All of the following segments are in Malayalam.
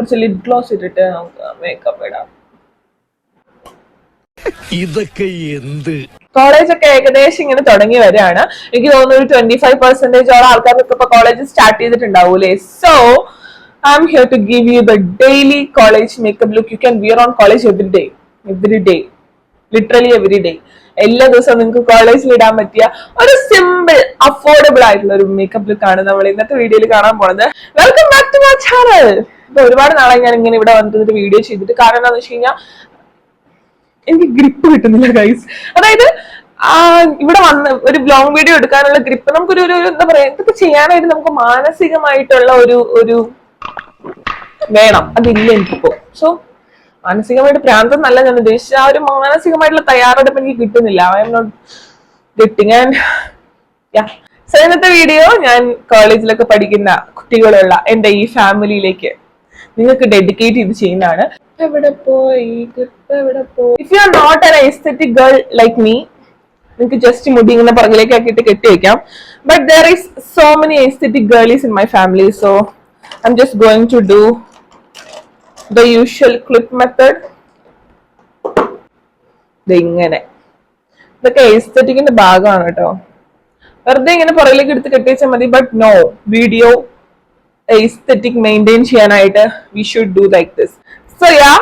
കുറച്ച് ലിപ് ഗ്ലോസ് ഇട്ടിട്ട് നമുക്ക് മേക്കപ്പ് ഇടാം. ഇതൊക്കെ എന്ത്? കോളേജൊക്കെ ഏകദേശം ഇങ്ങനെ തുടങ്ങി വരികയാണ്. എനിക്ക് തോന്നുന്നു ഒരു 25% ആൾക്കാർക്ക് ഇപ്പൊ കോളേജ് സ്റ്റാർട്ട് ചെയ്തിട്ടുണ്ടാവൂലേ. So I'm here to give you the daily college makeup look you can wear on college every day literally every day. എല്ലാ ദിവസവും നിങ്ങൾക്ക് കോളേജിൽ ഇടാൻ പറ്റിയ ഒരു സിമ്പിൾ അഫോർഡബിൾ ആയിട്ടുള്ള ഒരു മേക്കപ്പ് ലുക്ക് ആണ് നമ്മൾ ഇന്നത്തെ വീഡിയോയിൽ കാണാൻ പോകുന്നത്. Welcome back to my channel. ഇപ്പൊ ഒരുപാട് നാളായി ഞാൻ ഇങ്ങനെ ഇവിടെ വന്നിട്ട് വീഡിയോ ചെയ്തിട്ട്. കാരണം എന്താണെന്ന് വെച്ച് കഴിഞ്ഞാൽ എനിക്ക് ഗ്രിപ്പ് കിട്ടുന്നില്ല ഗൈസ്. അതായത് ഇവിടെ വന്ന് ഒരു ലോങ് വീഡിയോ എടുക്കാനുള്ള ഗ്രിപ്പ് നമുക്കൊരു എന്താ പറയാ, ഇതൊക്കെ ചെയ്യാനായിട്ട് നമുക്ക് മാനസികമായിട്ടുള്ള ഒരു വേണം. അതില്ല എനിക്കിപ്പോ. സോ മാനസികമായിട്ട് പ്രാന്തം നല്ല ഞാൻ ഉദ്ദേശിച്ച ആ ഒരു മാനസികമായിട്ടുള്ള തയ്യാറെടുപ്പ് എനിക്ക് കിട്ടുന്നില്ല. I'm not getting. And so ഇന്നത്തെ വീഡിയോ ഞാൻ കോളേജിലൊക്കെ പഠിക്കുന്ന കുട്ടികളുള്ള എന്റെ ഈ ഫാമിലിയിലേക്ക് നിങ്ങൾക്ക് ഡെഡിക്കേറ്റ് ചെയ്ത് ചെയ്യുന്നതാണ്. എവിടെ പോയി? If you are not an aesthetic girl like me, നിങ്ങൾക്ക് ജസ്റ്റ് മുടി ഇങ്ങനെ പുറകിലേക്ക് ആക്കിയിട്ട് കെട്ടി വെക്കാം. But there is so many aesthetic girlies in my family. So I'm just going to do the usual clip method. ഇങ്ങനെ ഇതൊക്കെ എസ്തെറ്റിക്കിന്റെ ഭാഗമാണ് കേട്ടോ. വെറുതെ ഇങ്ങനെ പുറകിലേക്ക് എടുത്ത് കെട്ടി വെച്ചാൽ മതി. But no, video aesthetic maintain ചെയ്യാനായിട്ട് we should do like this. So yeah,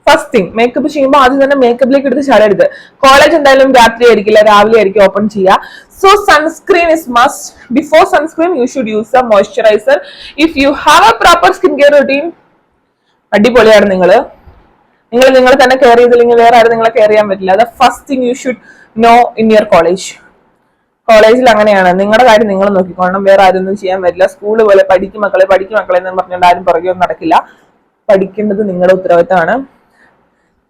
first thing, makeup ചെയ്യുമ്പോൾ ആദ്യം തന്നെ മേക്കപ്പിലേക്ക് എടുത്ത് ചാടരുത്. കോളേജ് എന്തായാലും രാത്രി ആയിരിക്കില്ല, രാവിലെ ആയിരിക്കും ഓപ്പൺ ചെയ്യുക. So sunscreen is must. Before sunscreen you should use A moisturiser. If you have A proper skin care routine, അടിപൊളിയാണ്. നിങ്ങൾ തന്നെ കെയർ ചെയ്തില്ലെങ്കിൽ വേറെ ആരും നിങ്ങളെ കെയർ ചെയ്യാൻ പറ്റില്ല. The first thing you should know in your college. കോളേജിൽ അങ്ങനെയാണ്, നിങ്ങളുടെ കാര്യം നിങ്ങൾ നോക്കിക്കോണം, വേറെ ആരും ഒന്നും ചെയ്യാൻ പറ്റില്ല. സ്കൂള് പോലെ പഠിക്കും മക്കളെ എന്ന് പറഞ്ഞുകൊണ്ട് ആരും പുറകെ ഒന്നും നടക്കില്ല. പഠിക്കേണ്ടത് നിങ്ങളുടെ ഉത്തരവാദിത്തമാണ്.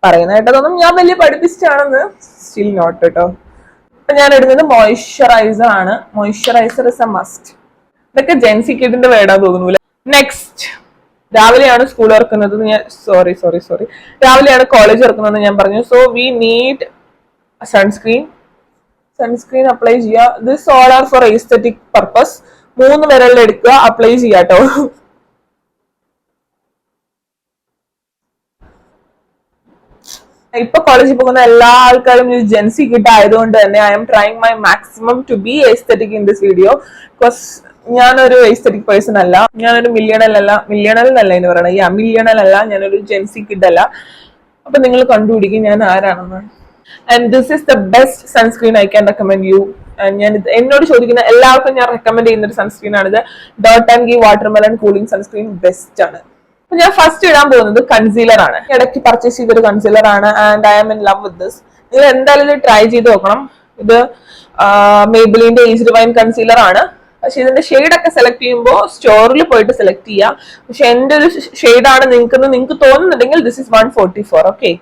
പറയുന്ന കേട്ടതൊന്നും ഞാൻ വലിയ പഠിപ്പിച്ചാണെന്ന് സ്റ്റിൽ നോട്ട് കേട്ടോ. ഇപ്പൊ ഞാൻ ഇടുന്നത് മോയ്സ്ചറൈസർ ആണ്. Moisturiser is A must. ഇതൊക്കെ ജെൻസി കിഡിന്റെ വേടാൻ തോന്നുന്നില്ല. നെക്സ്റ്റ്, രാവിലെയാണ് സ്കൂൾ ഇറക്കുന്നത്. രാവിലെയാണ് കോളേജ് ഇറക്കുന്നത് ഞാൻ പറഞ്ഞു. So we need sunscreen apply ചെയ്യുക. This all are for aesthetic purpose. 3 വിരലിൽ എടുക്കുക, അപ്ലൈ ചെയ്യാട്ടോ. ഇപ്പൊ കോളേജിൽ പോകുന്ന എല്ലാ ആൾക്കാരും ജെൻസി കിഡ് ആയതുകൊണ്ട് തന്നെ I am trying my maximum two B aesthetic in this video. Because ഞാനൊരു എസ്തെറ്റിക് പേഴ്സൺ അല്ല, ഞാനൊരു മില്യണൽ അല്ല, ഞാനൊരു ജെൻസി കിഡ് അല്ല. അപ്പൊ നിങ്ങൾ കണ്ടുപിടിക്കും ഞാൻ ആരാണെന്ന്. And this is the best sunscreen I can recommend you. ഞാൻ എന്നോട് ചോദിക്കുന്ന എല്ലാവർക്കും ഞാൻ റെക്കമെൻഡ് ചെയ്യുന്ന ഒരു സൺസ്ക്രീൻ ആണിത്. Dot and GI watermelon cooling sunscreen best ആണ്. ഞാൻ ഫസ്റ്റ് ഇടാൻ പോകുന്നത് കൺസീലർ ആണ്. ഇടയ്ക്ക് പർച്ചേസ് ചെയ്തൊരു കൺസീലർ ആണ്. And I am in love with this. നിങ്ങൾ എന്തായാലും ഇത് ട്രൈ ചെയ്ത് നോക്കണം. ഇത് മേബിലിന്റെ ഏജ് റിവൈൻ കൺസീലർ ആണ്. പക്ഷെ ഇതിന്റെ ഷെയ്ഡൊക്കെ സെലക്ട് ചെയ്യുമ്പോൾ സ്റ്റോറിൽ പോയിട്ട് സെലക്ട് ചെയ്യാം. പക്ഷെ എന്റെ ഒരു ഷെയ്ഡാണ് നിങ്ങൾക്ക് തോന്നുന്നുണ്ടെങ്കിൽ ദിസ് ഇസ് 144. ഓക്കെ,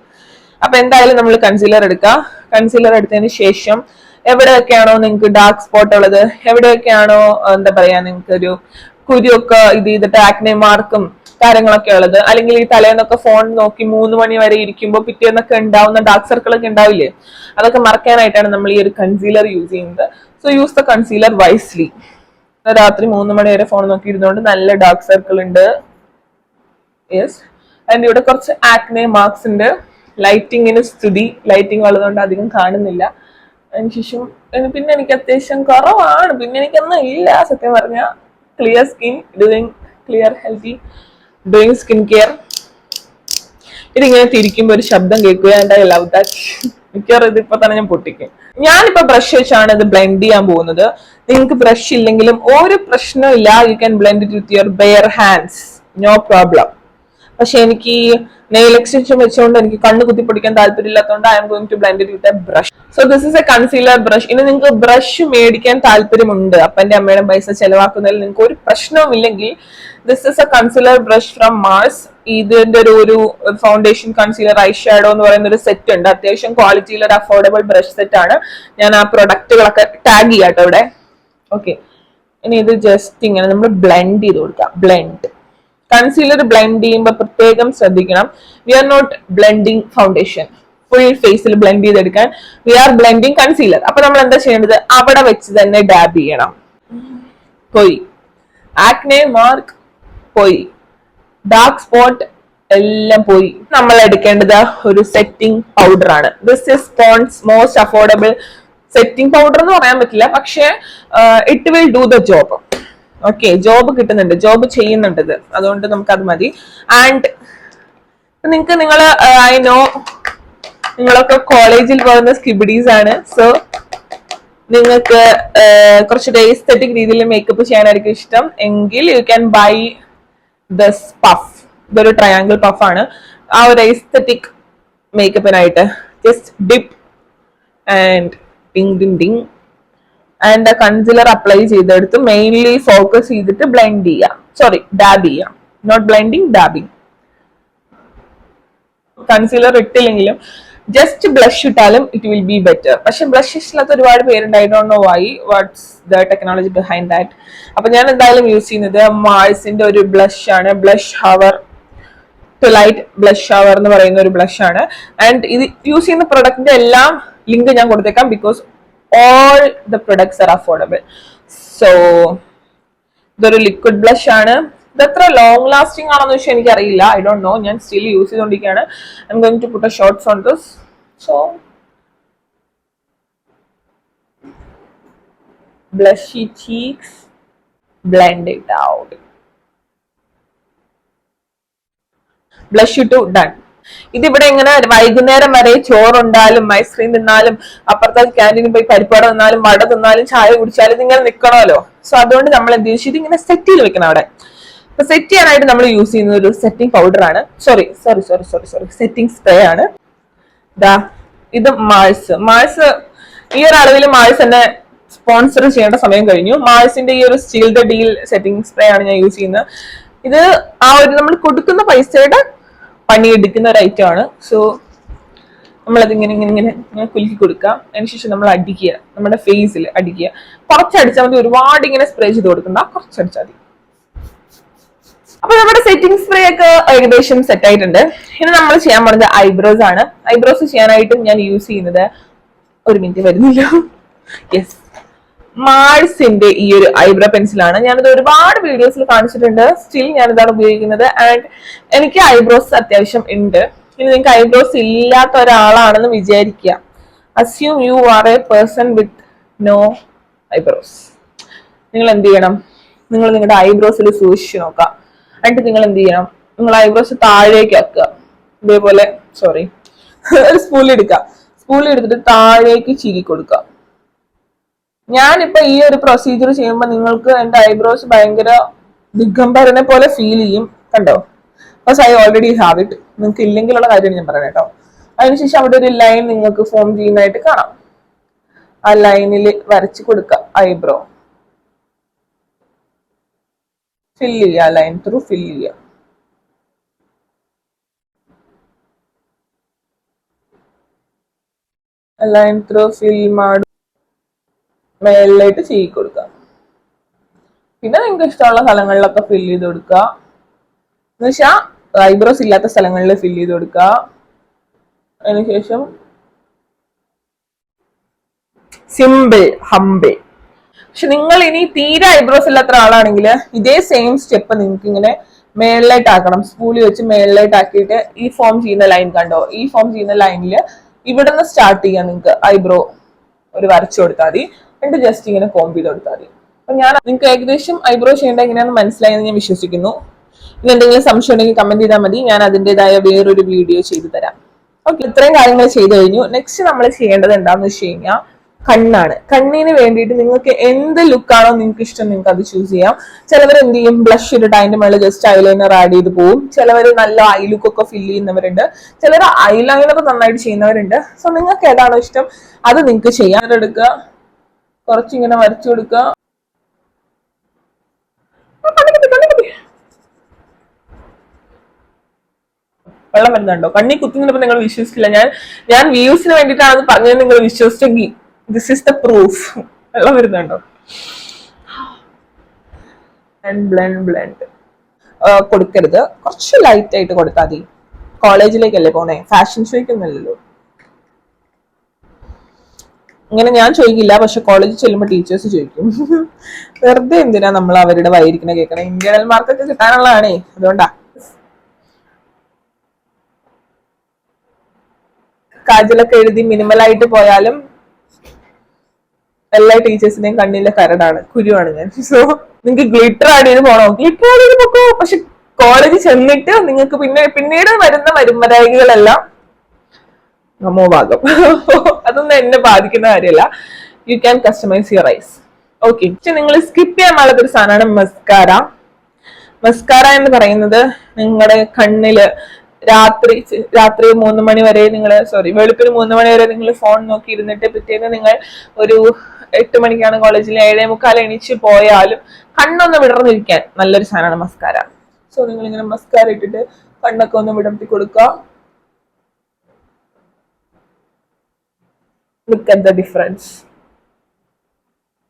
അപ്പൊ എന്തായാലും നമ്മൾ കൺസീലർ എടുക്കുക. കൺസീലർ എടുത്തതിന് ശേഷം എവിടെയൊക്കെയാണോ നിങ്ങൾക്ക് ഡാർക്ക് സ്പോട്ട് ഉള്ളത്, എവിടെയൊക്കെയാണോ എന്താ പറയാ നിങ്ങൾക്ക് ഒരു കുരുവൊക്കെ ഇത് ചെയ്തിട്ട് ആക്നെ മാർക്കും കാര്യങ്ങളൊക്കെ ഉള്ളത്, അല്ലെങ്കിൽ ഈ തലേന്നൊക്കെ ഫോൺ നോക്കി 3 മണി വരെ ഇരിക്കുമ്പോൾ പിറ്റേന്നൊക്കെ ഉണ്ടാവുന്ന ഡാർക്ക് സർക്കിൾ ഒക്കെ ഉണ്ടാവില്ലേ, അതൊക്കെ മറക്കാനായിട്ടാണ് നമ്മൾ ഈ ഒരു കൺസീലർ യൂസ് ചെയ്യുന്നത്. So use the concealer wisely. രാത്രി 3 മണി വരെ ഫോൺ നോക്കി ഇരുന്നുകൊണ്ട് നല്ല ഡാർക്ക് സർക്കിൾ ഉണ്ട്. യെസ്, ആൻഡ് ഇവിടെ കുറച്ച് ആക്നെ മാർക്സ് ഉണ്ട്. ലൈറ്റിങ്ങിന് സ്തുതി. ലൈറ്റിംഗ് ഉള്ളതുകൊണ്ട് അധികം കാണുന്നില്ല. അതിനുശേഷം പിന്നെ എനിക്ക് അത്യാവശ്യം കുറവാണ്. പിന്നെ എനിക്കൊന്നും ഇല്ല സത്യം പറഞ്ഞ. Clear skin, clear healthy, doing skin care. ഇതിങ്ങനെ തിരിക്കുമ്പോ ഒരു ശബ്ദം കേൾക്കുക. And I love that. മിക്കവാറും ഇതിപ്പോ തന്നെ ഞാൻ പൊട്ടിക്കും. ഞാനിപ്പോ ബ്രഷ് വെച്ചാണ് ഇത് ബ്ലെൻഡ് ചെയ്യാൻ പോകുന്നത്. നിങ്ങൾക്ക് ബ്രഷ് ഇല്ലെങ്കിലും ഒരു പ്രശ്നവും ഇല്ല. You can blend it with your bare hands, no problem. പക്ഷെ എനിക്ക് നെയിൽ എക്സ്റ്റൻഷൻ വെച്ചുകൊണ്ട് എനിക്ക് കണ്ണ് കുത്തി പൊടിക്കാൻ താല്പര്യമില്ലാത്തതുകൊണ്ട് I'm going to blend it with a brush. So this is a concealer brush. ഇനി നിങ്ങൾക്ക് ബ്രഷ് മേടിക്കാൻ താല്പര്യമുണ്ട്, അപ്പന്റെ അമ്മയുടെ പൈസ ചെലവാക്കുന്നതിൽ നിങ്ങൾക്ക് ഒരു പ്രശ്നവും ഇല്ലെങ്കിൽ this is a concealer brush from Mars. ഇതിന്റെ ഒരു ഫൗണ്ടേഷൻ, കൺസീലർ, ഐ ഷാഡോ എന്ന് പറയുന്ന ഒരു സെറ്റ് ഉണ്ട്. അത്യാവശ്യം ക്വാളിറ്റിയിൽ ഒരു അഫോർഡബിൾ ബ്രഷ് സെറ്റ് ആണ്. ഞാൻ ആ പ്രൊഡക്റ്റുകളൊക്കെ ടാഗ് ചെയ്യാട്ടോ ഇവിടെ. ഓക്കെ, ഇനി ഇത് ജസ്റ്റ് ഇങ്ങനെ നമ്മൾ ബ്ലെൻഡ് ചെയ്ത് കൊടുക്കാം. ബ്ലെൻഡ് കൺസീലർ ബ്ലെൻഡ് ചെയ്യുമ്പോൾ പ്രത്യേകം ശ്രദ്ധിക്കണം. We are not blending foundation. Full ഫേസിൽ ബ്ലെൻഡ് ചെയ്തെടുക്കാൻ വി ആർ ബ്ലെൻഡിങ് കൺസീലർ. അപ്പൊ നമ്മൾ എന്താ ചെയ്യേണ്ടത്, അവിടെ വെച്ച് തന്നെ ഡാബ് ചെയ്യണം. പോയി ആക്നെ മാർക്ക്, പോയി ഡാർക്ക് സ്പോട്ട് എല്ലാം പോയി. നമ്മൾ എടുക്കേണ്ടത് ഒരു സെറ്റിംഗ് പൗഡർ ആണ്. This is Pond's most affordable setting powder എന്ന് പറയാൻ പറ്റില്ല, പക്ഷെ it will do the job. Okay, job കിട്ടുന്നുണ്ട്, ജോബ് ചെയ്യുന്നുണ്ട് ഇത്, അതുകൊണ്ട് നമുക്ക് അത് മതി. ആൻഡ് നിങ്ങൾ ഐ നോ നിങ്ങളൊക്കെ കോളേജിൽ പോകുന്ന സ്കിബിഡീസ് ആണ്. സോ നിങ്ങൾക്ക് കുറച്ചൊരു എസ്തെറ്റിക് രീതിയിൽ മേക്കപ്പ് ചെയ്യാനായിരിക്കും ഇഷ്ടം എങ്കിൽ you can buy this puff. ഇതൊരു ട്രയാങ്കിൾ പഫ് ആണ്. ആ ഒരു എസ്തെറ്റിക് മേക്കപ്പിനായിട്ട് just dip and ding ding ding and concealer apply ചെയ്തെടുത്ത് മെയിൻലി ഫോക്കസ് ചെയ്തിട്ട് ബ്ലെൻഡ് ചെയ്യാം. സോറി, ഡാബ് ചെയ്യാം. Not blending, dabbing. കൺസീലർ ഇട്ടില്ലെങ്കിലും ജസ്റ്റ് ബ്ലഷ് ഇട്ടാലും ഇറ്റ് വിൽ ബി ബെറ്റർ. പക്ഷെ ബ്ലഷ് ഇല്ലാത്ത ഒരുപാട് പേരുണ്ട്. I don't know why, what's the technology behind that. അപ്പൊ ഞാൻ എന്തായാലും യൂസ് ചെയ്യുന്നത് മാൾസിന്റെ ഒരു ബ്ലഷ് ആണ്, blush hour to light blush hour എന്ന് പറയുന്ന ഒരു ബ്ലഷ് ആണ്. ആൻഡ് ഇത് യൂസ് ചെയ്യുന്ന പ്രൊഡക്റ്റിന്റെ എല്ലാം ലിങ്ക് ഞാൻ കൊടുത്തേക്കാം, because all the products are affordable. So ഇതൊരു ലിക്വിഡ് ബ്ലഷ് ആണ്. ഇതെത്ര ലോങ് ലാസ്റ്റിംഗ് ആണെന്ന് വെച്ചാൽ എനിക്കറിയില്ല. I don't know. ഞാൻ സ്റ്റിൽ യൂസ് ചെയ്തുകൊണ്ടിരിക്കുകയാണ്. I'm going to put a shorts on this. So blushy cheeks, blend it out. Blush to done. ഇതിവിടെ ഇങ്ങനെ വൈകുന്നേരം വരെ ചോറുണ്ടാലും ഐസ്ക്രീം തിന്നാലും അപ്പുറത്തെ ക്യാൻറ്റീനിൽ പോയി പരിപ്പാട തിന്നാലും വട തിന്നാലും ചായ കുടിച്ചാലും ഇങ്ങനെ നിൽക്കണമല്ലോ. സോ അതുകൊണ്ട് നമ്മൾ എന്ത് ചെയ്യും, ഇതിങ്ങനെ സെറ്റ് ചെയ്ത് വെക്കണം അവിടെ. അപ്പൊ സെറ്റ് ചെയ്യാനായിട്ട് നമ്മൾ യൂസ് ചെയ്യുന്ന ഒരു സെറ്റിംഗ് പൗഡർ ആണ്. സോറി സെറ്റിംഗ് സ്പ്രേ ആണ്. ഇത് മാൾസ് ഈ ഒരു അളവിൽ മാൾസ് എന്നെ സ്പോൺസർ ചെയ്യേണ്ട സമയം കഴിഞ്ഞു. മാൾസിന്റെ ഈ ഒരു steel the deal setting spray ആണ് ഞാൻ യൂസ് ചെയ്യുന്നത്. ഇത് ആ ഒരു നമ്മൾ കൊടുക്കുന്ന പൈസയുടെ പണിയെടുക്കുന്ന ഒരു ഐറ്റം ആണ്. സോ നമ്മളതിങ്ങനെ ഇങ്ങനെ ഇങ്ങനെ ഇങ്ങനെ കുലുക്കി കൊടുക്കുക. അതിനുശേഷം നമ്മൾ അടിക്കുക, നമ്മുടെ ഫേസിൽ അടിക്കുക. കുറച്ചടിച്ചാൽ മതി, ഒരുപാട് ഇങ്ങനെ സ്പ്രേ ചെയ്ത് കൊടുക്കണ്ട, കുറച്ചടിച്ചാൽ മതി. അപ്പൊ നമ്മുടെ സെറ്റിംഗ് സ്പ്രേ ഒക്കെ ഏകദേശം സെറ്റ് ആയിട്ടുണ്ട്. ഇനി നമ്മൾ ചെയ്യാൻ പോകുന്നത് ഐബ്രോസ് ആണ്. ഐബ്രോസ് ചെയ്യാനായിട്ട് ഞാൻ യൂസ് ചെയ്യുന്നത്, ഒരു മിനിറ്റ് വരുന്നില്ല, യെസ്, മാൾസിന്റെ ഈ ഒരു ഐബ്രോ പെൻസിലാണ്. ഞാനിത് ഒരുപാട് വീഡിയോസിൽ കാണിച്ചിട്ടുണ്ട്. സ്റ്റിൽ ഞാനിതാണ് ഉപയോഗിക്കുന്നത്. ആൻഡ് എനിക്ക് ഐബ്രോസ് അത്യാവശ്യം ഉണ്ട്. ഇനി നിങ്ങൾക്ക് ഐബ്രോസ് ഇല്ലാത്ത ഒരാളാണെന്ന് വിചാരിക്കുക. Assume you are a person with no eyebrows. നിങ്ങൾ എന്ത് ചെയ്യണം, നിങ്ങൾ നിങ്ങളുടെ ഐബ്രോസിൽ സൂക്ഷിച്ച് നോക്കുക. എന്നിട്ട് നിങ്ങൾ എന്ത് ചെയ്യണം, നിങ്ങൾ ഐബ്രോസ് താഴേക്ക് ആക്കുക. ഇതേപോലെ ഒരു സ്പൂളിൽ എടുക്കുക. സ്പൂളിൽ എടുത്തിട്ട് താഴേക്ക് ചീകി കൊടുക്കുക. ഞാനിപ്പോ ഈ ഒരു പ്രൊസീജിയർ ചെയ്യുമ്പോൾ നിങ്ങൾക്ക് എന്റെ ഐബ്രോസ് ഭയങ്കര ദിഗംബരനെ പോലെ ഫീൽ ചെയ്യും. കണ്ടോ? Bus I already have it. നിങ്ങൾക്ക് ഇല്ലെങ്കിലുള്ള കാര്യമാണ് ഞാൻ പറയുന്നത് കേട്ടോ. അതിനുശേഷം അവിടെ ഒരു ലൈൻ നിങ്ങൾക്ക് ഫോം ചെയ്യുന്നതായിട്ട് കാണാം. ആ ലൈനിൽ വരച്ച് കൊടുക്കുക. ഐബ്രോ ഫിൽ ചെയ്യുക, ലൈൻ ത്രൂ ഫിൽ ചെയ്യുക. ലൈൻ ത്രൂ ഫിൽ മാಡು മേളിലായിട്ട് ചെയ്യി കൊടുക്കുക. പിന്നെ നിങ്ങൾക്ക് ഇഷ്ടമുള്ള സ്ഥലങ്ങളിലൊക്കെ ഫിൽ ചെയ്ത് കൊടുക്കുക. എന്നുവെച്ചാൽ ഐബ്രോസ് ഇല്ലാത്ത സ്ഥലങ്ങളിൽ ഫിൽ ചെയ്ത് കൊടുക്കുക. അതിനുശേഷം സിമ്പിൾ, ഹംബിൾ. പക്ഷെ നിങ്ങൾ ഇനി തീരെ ഐബ്രോസ് ഇല്ലാത്ത ആളാണെങ്കിൽ ഇതേ സെയിം സ്റ്റെപ്പ് നിങ്ങൾക്ക് ഇങ്ങനെ മേളിലായിട്ട് ആക്കണം. സ്പൂളി വെച്ച് മേളിലായിട്ട് ആക്കിയിട്ട് ഈ ഫോം ചെയ്യുന്ന ലൈൻ കണ്ടോ, ഈ ഫോം ചെയ്യുന്ന ലൈനിൽ ഇവിടുന്ന് സ്റ്റാർട്ട് ചെയ്യാം. നിങ്ങൾക്ക് ഐബ്രോ ഒരു വരച്ചു കൊടുത്താൽ മതി. എന്നിട്ട് ജസ്റ്റ് ഇങ്ങനെ കോംബ് ചെയ്ത് കൊടുത്താൽ മതി. അപ്പൊ ഞാൻ നിങ്ങൾക്ക് ഏകദേശം ഐബ്രോ ചെയ്യേണ്ട എങ്ങനെയാണെന്ന് മനസ്സിലായെന്ന് ഞാൻ വിശ്വസിക്കുന്നു. ഇനി എന്തെങ്കിലും സംശയം ഉണ്ടെങ്കിൽ കമന്റ് ചെയ്താൽ മതി. ഞാൻ അതിൻ്റെതായ വേറൊരു വീഡിയോ ചെയ്തു തരാം. ഓക്കെ, ഇത്രയും കാര്യങ്ങൾ ചെയ്തു കഴിഞ്ഞു. നെക്സ്റ്റ് നമ്മൾ ചെയ്യേണ്ടത് എന്താണെന്ന് വെച്ച് കഴിഞ്ഞാൽ കണ്ണാണ്. കണ്ണിന് വേണ്ടിയിട്ട് നിങ്ങൾക്ക് എന്ത് ലുക്കാണോ നിങ്ങൾക്ക് ഇഷ്ടം നിങ്ങൾക്ക് അത് ചൂസ് ചെയ്യാം. ചിലവർ എന്ത് ചെയ്യും, ബ്ലഷ് ഇട്ടിട്ട് അതിന്റെ മേലെ ജസ്റ്റ് ഐലൈനർ ആഡ് ചെയ്ത് പോവും. ചിലവർ നല്ല ഐ ലുക്ക് ഒക്കെ ഫിൽ ചെയ്യുന്നവരുണ്ട്. ചിലർ ഐലൈനർ നന്നായിട്ട് ചെയ്യുന്നവരുണ്ട്. സോ നിങ്ങൾക്ക് ഏതാണോ ഇഷ്ടം അത് നിങ്ങൾക്ക് ചെയ്യാൻ എടുക്കുക. കുറച്ചിങ്ങനെ വരച്ചു കൊടുക്കുക. വെള്ളം വരുന്നുണ്ടോ? കണ്ണി കുത്തുന്നപ്പോ നിങ്ങൾ വിശ്വസിക്കില്ല. ഞാൻ വ്യൂസിന് വേണ്ടിയിട്ടാണ് അത് പറഞ്ഞത്. നിങ്ങൾ വിശ്വസിച്ചെങ്കിൽ ദിസ് ഈസ് ദ പ്രൂഫ്. വെള്ളം വരുന്നുണ്ടോ? ബ്ലെൻഡ് കൊടുക്കരുത്, കുറച്ച് ലൈറ്റ് ആയിട്ട് കൊടുത്താൽ മതി. കോളേജിലേക്കല്ലേ പോണേ, ഫാഷൻ ഷോയ്ക്കൊന്നുമല്ലല്ലോ. ഇങ്ങനെ ഞാൻ ചോദിക്കില്ല, പക്ഷെ കോളേജിൽ ചെല്ലുമ്പോൾ ടീച്ചേഴ്സ് ചോദിക്കും. വെറുതെ എന്തിനാ നമ്മൾ അവരുടെ വയിരിക്കണ കേൾക്കണം. ഇന്റേണൽ മാർക്കൊക്കെ കിട്ടാനുള്ളതാണേ, അതുകൊണ്ടാ. കാജലൊക്കെ എഴുതി മിനിമലായിട്ട് പോയാലും എല്ലാ ടീച്ചേഴ്സിന്റെയും കണ്ണിലെ കരടാണ്, കുരുവാണ് ഞാൻ. സോ നിങ്ങൾക്ക് ഗ്ലിറ്റർ ആഡ് ചെയ്ത് പോണോ, ഗ്ലിറ്റർ ആഡ് ചെയ്ത് പോക്കോ. പക്ഷെ കോളേജിൽ ചെന്നിട്ട് നിങ്ങൾക്ക് പിന്നീട് വരുന്ന വരുമരായികളെല്ലാം നമോഭാഗം. അതൊന്നും എന്നെ ബാധിക്കുന്ന കാര്യമല്ല. You can customise your eyes. Okay, പക്ഷെ നിങ്ങൾ സ്കിപ്പ് ചെയ്യാൻ പാടാത്തൊരു സാധനമാണ് മസ്കാര. മസ്കാര എന്ന് പറയുന്നത് നിങ്ങളുടെ കണ്ണില് രാത്രി 3 മണി വരെ വെളുപ്പിന് 3 മണി വരെ നിങ്ങൾ ഫോൺ നോക്കി ഇരുന്നിട്ട് പിറ്റേന്ന് നിങ്ങൾ ഒരു 8 മണിക്കാണ് കോളേജിൽ 7:45 എണീച്ച് പോയാലും കണ്ണൊന്ന് വിടർന്നിരിക്കാൻ നല്ലൊരു സാധനമാണ് മസ്കാര. സോ നിങ്ങൾ ഇങ്ങനെ മസ്കാര ഇട്ടിട്ട് കണ്ണൊക്കെ ഒന്ന് വിടർത്തി കൊടുക്കുക. Look at the difference.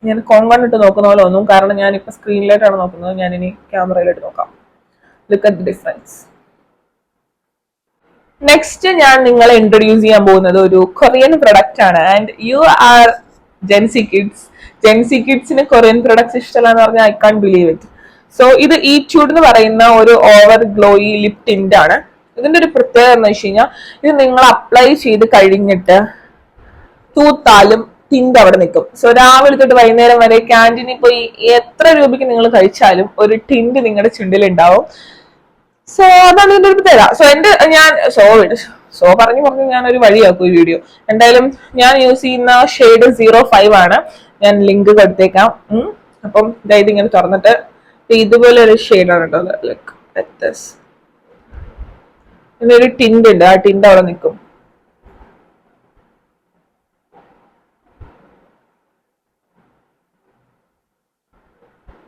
ഞാൻ കോങ്കണ്ണിട്ട് നോക്കുന്ന പോലെ ഒന്നും, കാരണം ഞാൻ ഇപ്പൊ സ്ക്രീനിലായിട്ടാണ് നോക്കുന്നത്. ഞാൻ ഇനി ക്യാമറയിലായിട്ട് നോക്കാം. Look at the difference. Next ഞാൻ നിങ്ങളെ ഇൻട്രൊഡ്യൂസ് ചെയ്യാൻ പോകുന്നത് ഒരു കൊറിയൻ പ്രൊഡക്റ്റ് ആണ്. And you are Gen Z kids. Gen Z കിഡ്സിന് കൊറിയൻ പ്രൊഡക്ട്സ് ഇഷ്ടമല്ല എന്ന് പറഞ്ഞാൽ I can't believe it. So ഇത് ഈറ്റ്യൂഡ് എന്ന് പറയുന്ന ഒരു ഓവർ ഗ്ലോയി ലിപ് ടിന്റ് ആണ്. ഇതിന്റെ ഒരു പ്രത്യേകത എന്ന് വെച്ച് കഴിഞ്ഞാൽ ഇത് നിങ്ങൾ അപ്ലൈ ചെയ്ത് കഴിഞ്ഞിട്ട് തൂത്താലും ടിന്റ് അവിടെ നിൽക്കും. സോ രാവിലെ തൊട്ട് വൈകുന്നേരം വരെ ക്യാൻറ്റീനിൽ പോയി എത്ര രൂപയ്ക്ക് നിങ്ങൾ കഴിച്ചാലും ഒരു ടിന്റ് നിങ്ങളുടെ ചുണ്ടിൽ ഉണ്ടാവും. സോ അതാണ് ഇതിന്റെ ഒരു പ്രത്യേകത. സോ പറഞ്ഞു ഞാനൊരു വഴിയാക്കും ഈ വീഡിയോ. എന്തായാലും ഞാൻ യൂസ് ചെയ്യുന്ന ഷെയ്ഡ് 05 ആണ്. ഞാൻ ലിങ്ക് കൊടുത്തേക്കാം. അപ്പം ഇത് ഇങ്ങനെ തുറന്നിട്ട് ഇതുപോലെ ഒരു ഷെയ്ഡാണ് കേട്ടോ. ഇതിനൊരു ടിന്റ് ഉണ്ട്, ആ ടിന്റ് അവിടെ നിൽക്കും.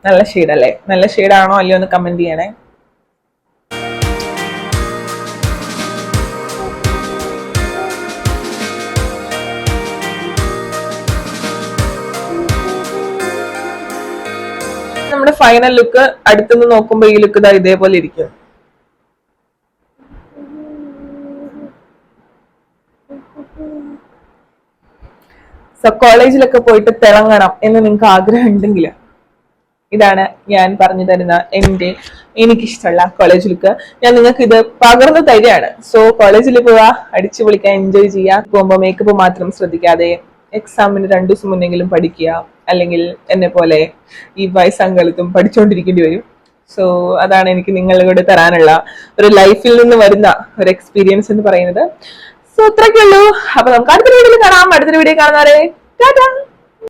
നല്ല ഷെയ്ഡല്ലേ? നല്ല ഷെയ്ഡാണോ അല്ലയോ ഒന്ന് കമന്റ് ചെയ്യണേ. നമ്മുടെ ഫൈനൽ ലുക്ക് അടുത്തുനിന്ന് നോക്കുമ്പോൾ ഈ ലുക്ക് ഇതാ ഇതേപോലെ ഇരിക്കും. സോ കോളേജിലൊക്കെ പോയിട്ട് തിളങ്ങണം എന്ന് നിങ്ങൾക്ക് ആഗ്രഹം ഉണ്ടെങ്കിൽ ഇതാണ് ഞാൻ പറഞ്ഞു തരുന്ന എനിക്കിഷ്ടമുള്ള കോളേജ് ലുക്ക്. ഞാൻ നിങ്ങൾക്ക് ഇത് പകർന്നു തരികയാണ്. സോ കോളേജിൽ പോവാ, അടിച്ചു പൊളിക്കാൻ, എൻജോയ് ചെയ്യാം. പോകുമ്പോൾ മേക്കപ്പ് മാത്രം ശ്രദ്ധിക്കാതെ എക്സാമിന് 2 ദിവസം മുന്നെങ്കിലും പഠിക്കുക. അല്ലെങ്കിൽ എന്നെ പോലെ ഈ വയസ്സങ്കാലത്തും പഠിച്ചുകൊണ്ടിരിക്കേണ്ടി വരും. സോ അതാണ് എനിക്ക് നിങ്ങളോട് തരാനുള്ള ഒരു ലൈഫിൽ നിന്ന് വരുന്ന ഒരു എക്സ്പീരിയൻസ് എന്ന് പറയുന്നത്. സോ അത്രയ്ക്കുള്ളൂ. അപ്പൊ നമുക്ക് അടുത്തൊരു വീഡിയോയിൽ കാണാം. അടുത്തൊരു വീഡിയോ കാണുന്നവരെ ടാറ്റാ.